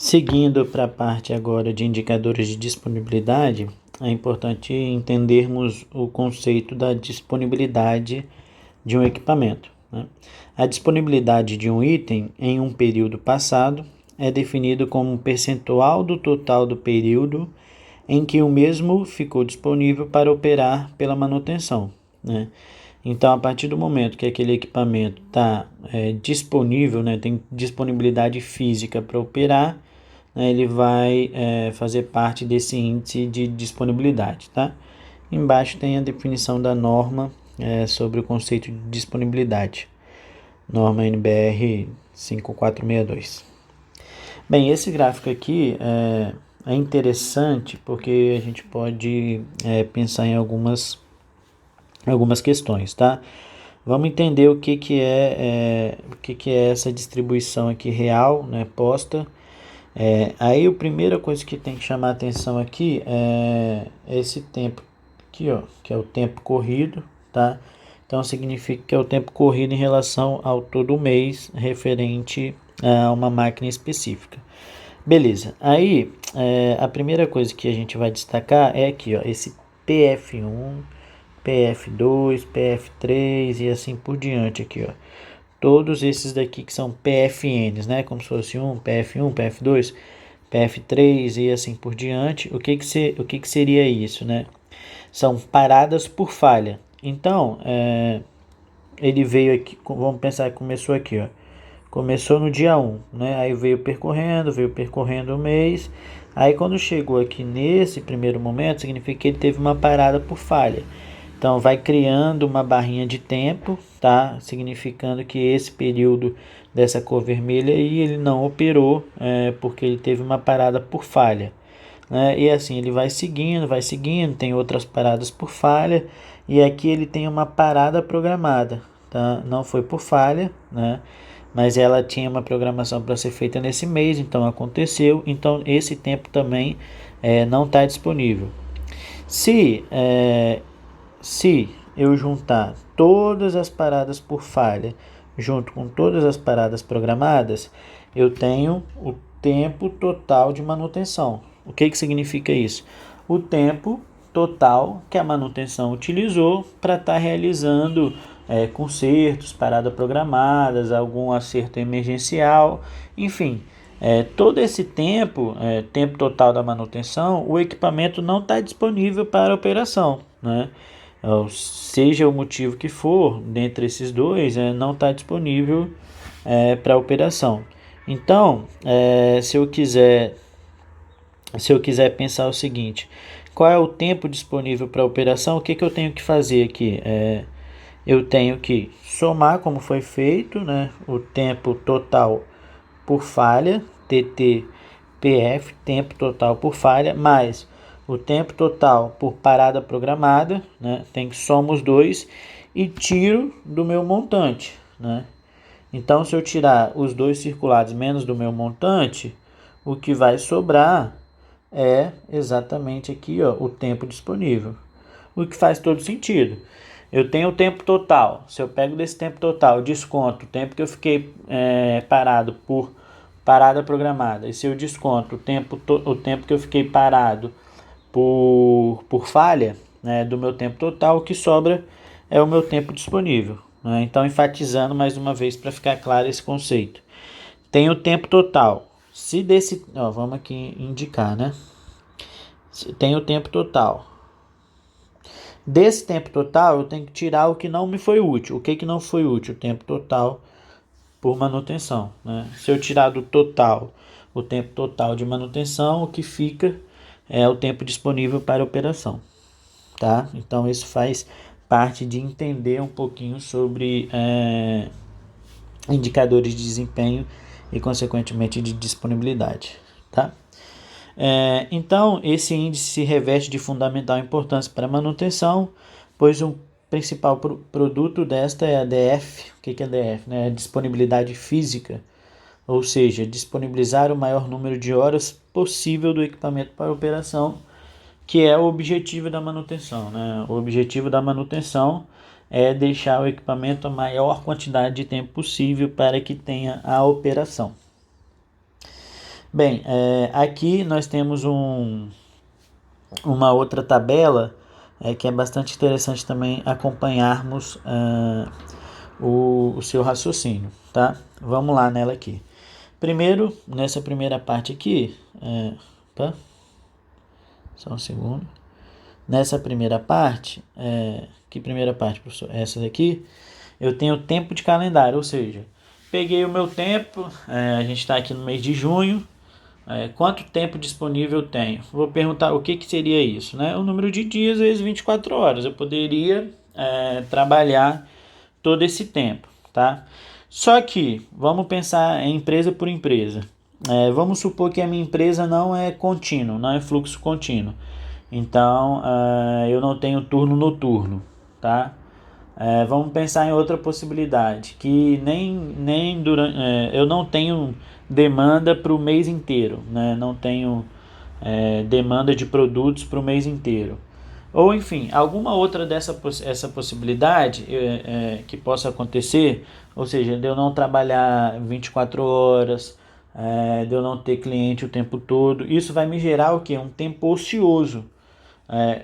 Seguindo para a parte agora de indicadores de disponibilidade, é importante entendermos o conceito da disponibilidade de um equipamento, né? A disponibilidade de um item em um período passado é definido como um percentual do total do período em que o mesmo ficou disponível para operar pela manutenção, né? Então, a partir do momento que aquele equipamento está disponível, né, tem disponibilidade física para operar, né, ele vai fazer parte desse índice de disponibilidade, tá? Embaixo tem a definição da norma sobre o conceito de disponibilidade, norma NBR 5462. Bem, esse gráfico aqui é interessante porque a gente pode pensar em algumas questões, tá? Vamos entender o que é essa distribuição aqui real, né, posta. Aí a primeira coisa que tem que chamar a atenção aqui é esse tempo aqui, ó, que é o tempo corrido, tá? Então significa que é o tempo corrido em relação ao todo mês referente a uma máquina específica. Beleza, aí a primeira coisa que a gente vai destacar é aqui, ó, esse PF1, PF2, PF3 e assim por diante aqui, ó. Todos esses daqui que são PFNs, né? Como se fosse PF1, PF2, PF3 e assim por diante. O que seria isso, né? São paradas por falha. Então, ele veio aqui, vamos pensar que começou aqui, ó. Começou no dia 1, né? Aí veio percorrendo o mês. Aí quando chegou aqui nesse primeiro momento, significa que ele teve uma parada por falha. Então vai criando uma barrinha de tempo, tá? Significando que esse período dessa cor vermelha aí ele não operou, porque ele teve uma parada por falha, né? E assim ele vai seguindo, tem outras paradas por falha, e aqui ele tem uma parada programada, tá? Não foi por falha, né? Mas ela tinha uma programação para ser feita nesse mês, então aconteceu, então esse tempo também não está disponível. Se eu juntar todas as paradas por falha junto com todas as paradas programadas, eu tenho o tempo total de manutenção. O que significa isso? O tempo total que a manutenção utilizou para estar realizando consertos, paradas programadas, algum acerto emergencial, enfim. Todo esse tempo, tempo total da manutenção, o equipamento não está disponível para operação, né? Seja o motivo que for, dentre esses dois, não está disponível para operação. Então, se eu quiser pensar o seguinte, qual é o tempo disponível para operação, o que eu tenho que fazer aqui? Eu tenho que somar, como foi feito, né, o tempo total por falha, TTPF, tempo total por falha, mais o tempo total por parada programada, né? Tem que somar os dois e tiro do meu montante, né? Então, se eu tirar os dois circulados menos do meu montante, o que vai sobrar é exatamente aqui, ó, o tempo disponível. O que faz todo sentido. Eu tenho o tempo total. Se eu pego desse tempo total, desconto o tempo que eu fiquei parado por parada programada. E se eu desconto o tempo que eu fiquei parado por falha, né, do meu tempo total, o que sobra é o meu tempo disponível, né? Então, enfatizando mais uma vez para ficar claro esse conceito. Tem o tempo total. Se desse, vamos aqui indicar, né? Tem o tempo total. Desse tempo total, eu tenho que tirar o que não me foi útil. O que não foi útil? O tempo total por manutenção, né? Se eu tirar do total o tempo total de manutenção, o que fica é o tempo disponível para operação, tá? Então isso faz parte de entender um pouquinho sobre indicadores de desempenho e consequentemente de disponibilidade, tá? Então esse índice se reveste de fundamental importância para a manutenção, pois um principal produto desta é a DF. O que é a DF? É a disponibilidade física, ou seja, disponibilizar o maior número de horas possível do equipamento para operação, que é o objetivo da manutenção, né? O objetivo da manutenção é deixar o equipamento a maior quantidade de tempo possível para que tenha a operação. Bem, aqui nós temos uma outra tabela que é bastante interessante também acompanharmos o seu raciocínio, tá? Vamos lá nela aqui. Primeiro, nessa primeira parte aqui, tá? Só um segundo. Nessa primeira parte, que primeira parte, professor? Essa daqui, eu tenho tempo de calendário, ou seja, peguei o meu tempo, a gente está aqui no mês de junho, quanto tempo disponível eu tenho? Vou perguntar o que seria isso, né? O número de dias vezes 24 horas. Eu poderia trabalhar todo esse tempo, tá? Só que, vamos pensar em empresa por empresa. Vamos supor que a minha empresa não é contínuo, não é fluxo contínuo. Então, eu não tenho turno noturno, tá? Vamos pensar em outra possibilidade, que nem durante, eu não tenho demanda para o mês inteiro, né? Não tenho demanda de produtos para o mês inteiro. Ou enfim, alguma outra essa possibilidade que possa acontecer, ou seja, de eu não trabalhar 24 horas, de eu não ter cliente o tempo todo, isso vai me gerar o quê? Um tempo ocioso.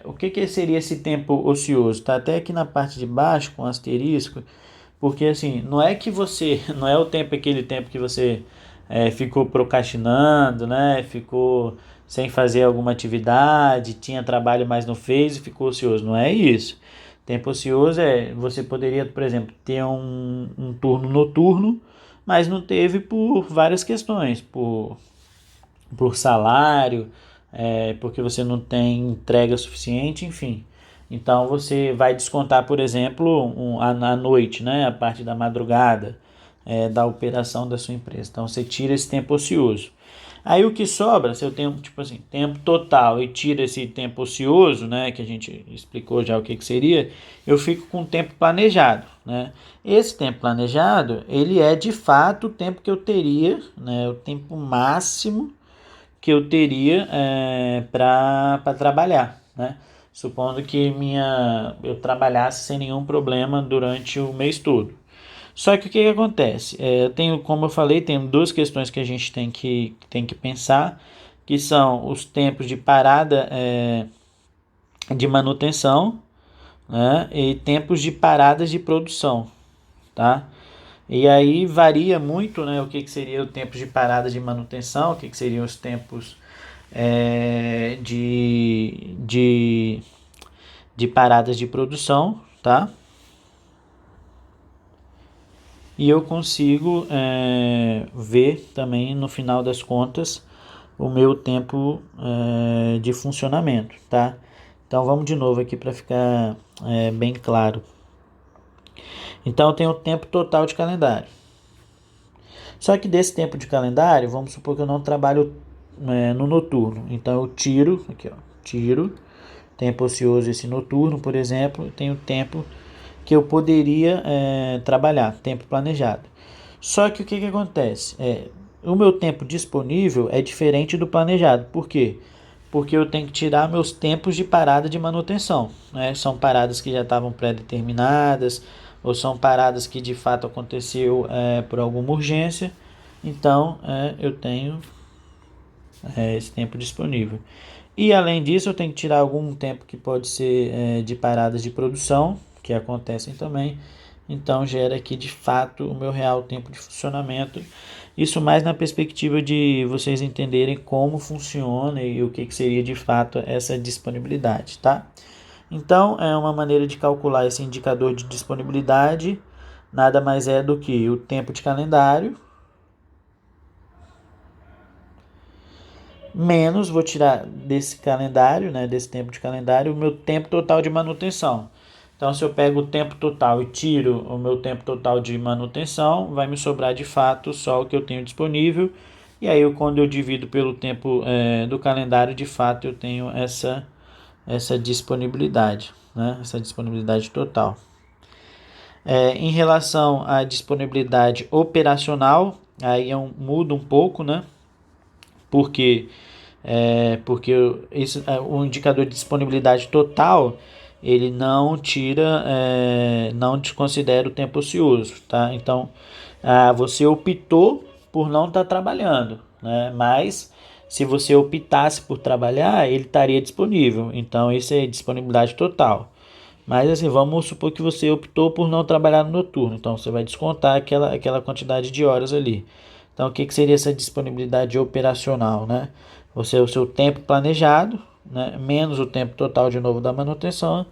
O que seria esse tempo ocioso? Está até aqui na parte de baixo com asterisco, porque assim, não é que você, não é o tempo, aquele tempo que você ficou procrastinando, né? Ficou sem fazer alguma atividade, tinha trabalho, mas não fez e ficou ocioso. Não é isso. Tempo ocioso você poderia, por exemplo, ter um turno noturno, mas não teve por várias questões, por salário, porque você não tem entrega suficiente, enfim. Então você vai descontar, por exemplo, a noite, né, a parte da madrugada da operação da sua empresa. Então você tira esse tempo ocioso. Aí o que sobra, se eu tenho tipo assim, tempo total e tira esse tempo ocioso, né, que a gente explicou já o que seria, eu fico com o tempo planejado, né? Esse tempo planejado, ele é de fato o tempo que eu teria, né, o tempo máximo que eu teria para trabalhar, né? Supondo que eu trabalhasse sem nenhum problema durante o mês todo. Só que o que acontece? Eu tenho, como eu falei, tem duas questões que a gente tem que pensar, que são os tempos de parada de manutenção, né? E tempos de paradas de produção, tá? E aí varia muito, né, o que seria o tempo de parada de manutenção, o que seriam os tempos de paradas de produção, tá? E eu consigo ver também no final das contas o meu tempo de funcionamento, tá? Então vamos de novo aqui para ficar bem claro. Então eu tenho o tempo total de calendário. Só que desse tempo de calendário, vamos supor que eu não trabalho no noturno. Então eu tiro, aqui ó, tiro tempo ocioso esse noturno, por exemplo, eu tenho tempo que eu poderia trabalhar, tempo planejado. Só que o que acontece? O meu tempo disponível é diferente do planejado. Por quê? Porque eu tenho que tirar meus tempos de parada de manutenção, né? São paradas que já estavam pré-determinadas, ou são paradas que de fato aconteceu por alguma urgência. Então, eu tenho esse tempo disponível. E além disso, eu tenho que tirar algum tempo que pode ser de paradas de produção, que acontecem também. Então, gera aqui de fato o meu real tempo de funcionamento. Isso mais na perspectiva de vocês entenderem como funciona e o que seria de fato essa disponibilidade, tá? Então, é uma maneira de calcular esse indicador de disponibilidade, nada mais é do que o tempo de calendário, menos, vou tirar desse calendário, né, desse tempo de calendário, o meu tempo total de manutenção. Então, se eu pego o tempo total e tiro o meu tempo total de manutenção, vai me sobrar de fato só o que eu tenho disponível. E aí, quando eu divido pelo tempo do calendário, de fato eu tenho essa disponibilidade, né, essa disponibilidade total. Em relação à disponibilidade operacional, aí muda um pouco, né? Porque o indicador de disponibilidade total ele não tira, não desconsidera o tempo ocioso, tá? Então, você optou por não estar trabalhando, né? Mas se você optasse por trabalhar, ele estaria disponível. Então, isso é disponibilidade total. Mas assim, vamos supor que você optou por não trabalhar no noturno. Então, você vai descontar aquela quantidade de horas ali. Então, o que seria essa disponibilidade operacional, né? O seu tempo planejado, né? Menos o tempo total de novo da manutenção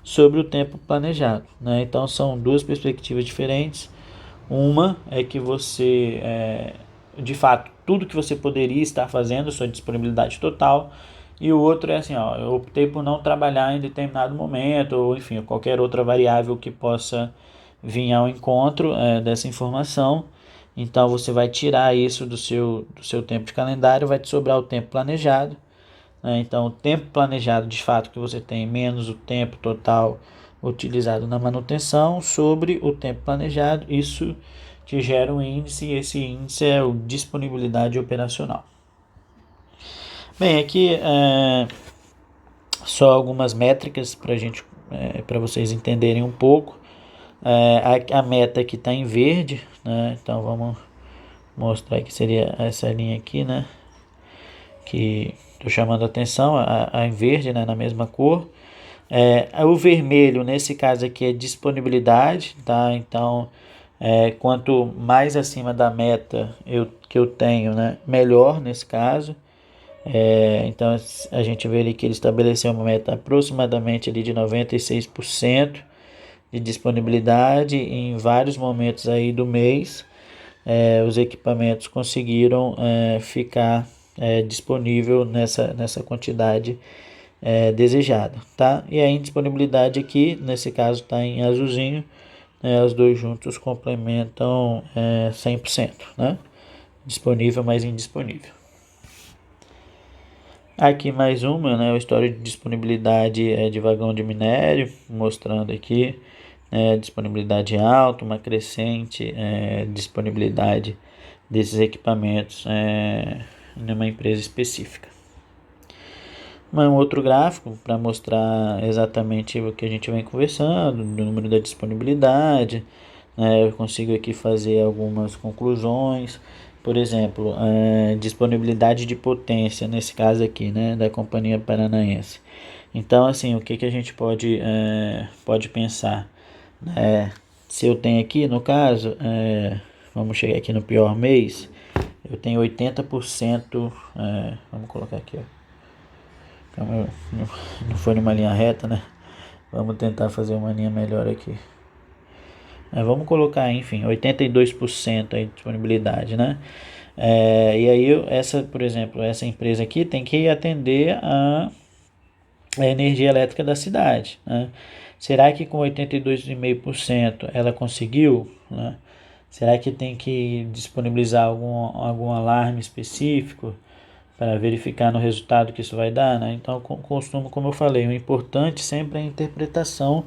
sobre o tempo planejado, né? Então, são duas perspectivas diferentes. Uma é que você, de fato, tudo que você poderia estar fazendo, sua disponibilidade total, e o outro é assim, ó, eu optei por não trabalhar em determinado momento, ou enfim, qualquer outra variável que possa vir ao encontro dessa informação. Então você vai tirar isso do seu tempo de calendário, vai te sobrar o tempo planejado, né? Então o tempo planejado de fato que você tem menos o tempo total utilizado na manutenção sobre o tempo planejado, isso te gera um índice, e esse índice é a disponibilidade operacional. Bem, aqui só algumas métricas para vocês entenderem um pouco. A meta aqui está em verde, né? Então vamos mostrar que seria essa linha aqui, né? Que estou chamando a atenção, a em verde, né? Na mesma cor. O vermelho, nesse caso aqui, é disponibilidade, tá? Então, quanto mais acima da meta que eu tenho, né? Melhor nesse caso. Então, a gente vê ali que ele estabeleceu uma meta aproximadamente ali de 96% de disponibilidade e em vários momentos aí do mês. Os equipamentos conseguiram ficar disponível nessa quantidade desejada, tá? E a indisponibilidade aqui, nesse caso, está em azulzinho, né? Os dois juntos complementam 100%, né? Disponível mais indisponível. Aqui mais uma, né? A história de disponibilidade de vagão de minério, mostrando aqui disponibilidade alta, uma crescente disponibilidade desses equipamentos numa empresa específica. Um outro gráfico para mostrar exatamente o que a gente vem conversando, do número da disponibilidade, eu consigo aqui fazer algumas conclusões. Por exemplo, disponibilidade de potência, nesse caso aqui, né, da Companhia Paranaense. Então, assim, o que a gente pode pensar? Se eu tenho aqui, no caso, vamos chegar aqui no pior mês, eu tenho 80%, vamos colocar aqui, ó. Não foi numa linha reta, né? Vamos tentar fazer uma linha melhor aqui. Vamos colocar, enfim, 82% aí de disponibilidade, né? E aí, por exemplo, essa empresa aqui tem que atender a energia elétrica da cidade, né? Será que com 82,5% ela conseguiu, né? Será que tem que disponibilizar algum alarme específico para verificar no resultado que isso vai dar, né? Então, como eu falei, o importante sempre é a interpretação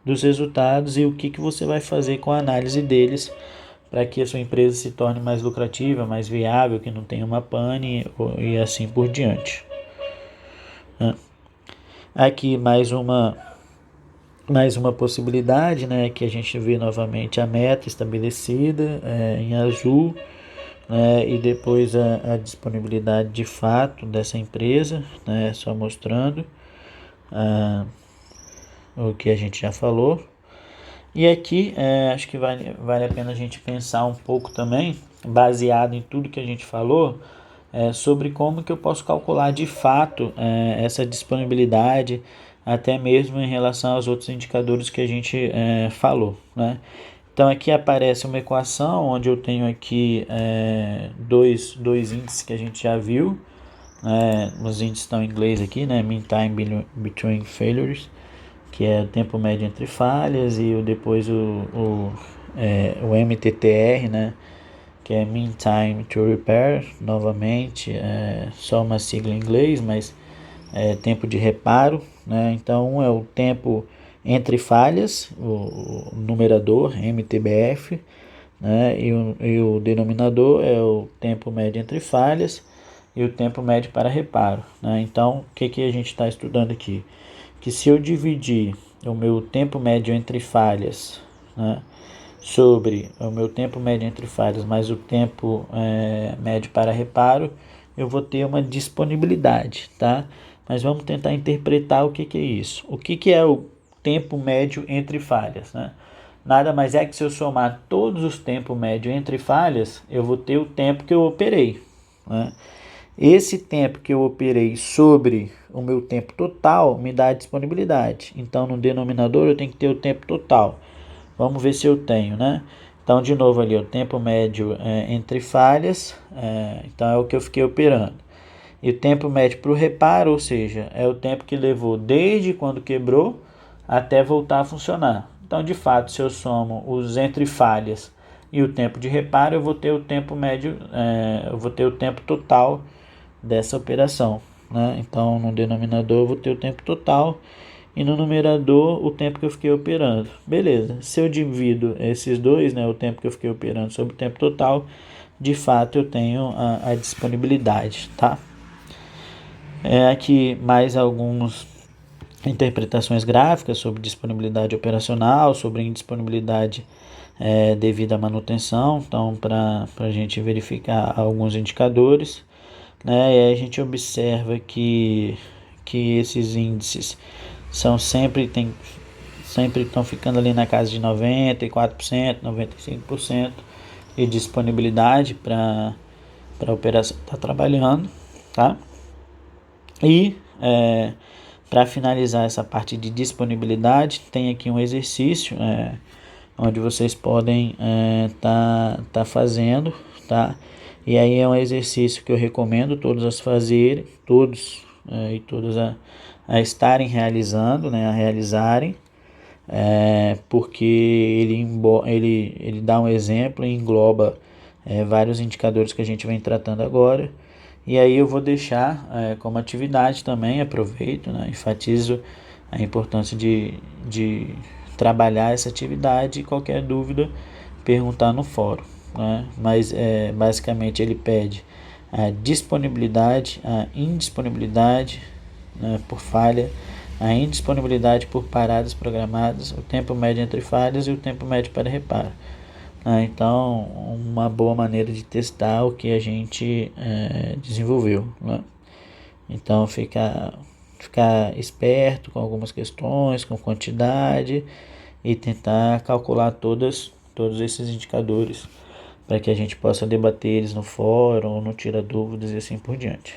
dos resultados e o que você vai fazer com a análise deles para que a sua empresa se torne mais lucrativa, mais viável, que não tenha uma pane e assim por diante. Aqui mais uma possibilidade, né, que a gente vê novamente a meta estabelecida em azul, né, e depois a disponibilidade de fato dessa empresa, né, só mostrando o que a gente já falou. E aqui acho que vale a pena a gente pensar um pouco também, baseado em tudo que a gente falou, sobre como que eu posso calcular de fato essa disponibilidade, até mesmo em relação aos outros indicadores que a gente falou, né? Então aqui aparece uma equação onde eu tenho aqui dois índices que a gente já viu, os índices estão em inglês aqui, né? Mean Time Between Failures, que é o tempo médio entre falhas, e depois o MTTR, né, que é Mean Time to Repair, novamente, só uma sigla em inglês, mas é tempo de reparo, né? Então um é o tempo entre falhas, o numerador MTBF, né? E o denominador é o tempo médio entre falhas e o tempo médio para reparo, né? Então o que a gente está estudando aqui? Que se eu dividir o meu tempo médio entre falhas, né, sobre o meu tempo médio entre falhas mais o tempo médio para reparo, eu vou ter uma disponibilidade, tá? Mas vamos tentar interpretar o que é isso. O que é o tempo médio entre falhas, né? Nada mais é que se eu somar todos os tempos médios entre falhas, eu vou ter o tempo que eu operei, né? Esse tempo que eu operei sobre o meu tempo total me dá a disponibilidade. Então, no denominador eu tenho que ter o tempo total. Vamos ver se eu tenho, né? Então, de novo ali, o tempo médio entre falhas, então é o que eu fiquei operando. E o tempo médio para o reparo, ou seja, é o tempo que levou desde quando quebrou até voltar a funcionar. Então, de fato, se eu somo os entre falhas e o tempo de reparo, eu vou ter o tempo médio, eu vou ter o tempo total dessa operação, né? Então, no denominador eu vou ter o tempo total e no numerador o tempo que eu fiquei operando. Beleza, se eu divido esses dois, né, o tempo que eu fiquei operando sobre o tempo total, de fato eu tenho a disponibilidade, tá? Aqui mais algumas interpretações gráficas sobre disponibilidade operacional, sobre indisponibilidade devido à manutenção. Então, para a gente verificar alguns indicadores, né, e aí a gente observa que esses índices sempre estão ficando ali na casa de 94%, 95% de disponibilidade para a operação estar trabalhando, tá? E para finalizar essa parte de disponibilidade, tem aqui um exercício onde vocês podem tá fazendo, tá? E aí é um exercício que eu recomendo todos a fazerem, todos e todas a estarem realizando, né? A realizarem, porque ele dá um exemplo e engloba vários indicadores que a gente vem tratando agora. E aí eu vou deixar como atividade também, aproveito, né, enfatizo a importância de trabalhar essa atividade e qualquer dúvida perguntar no fórum, né? Mas basicamente ele pede a disponibilidade, a indisponibilidade, né, por falha, a indisponibilidade por paradas programadas, o tempo médio entre falhas e o tempo médio para reparo. Então, uma boa maneira de testar o que a gente desenvolveu, né? Então, ficar esperto com algumas questões, com quantidade e tentar calcular todos esses indicadores para que a gente possa debater eles no fórum, no Tira Dúvidas e assim por diante.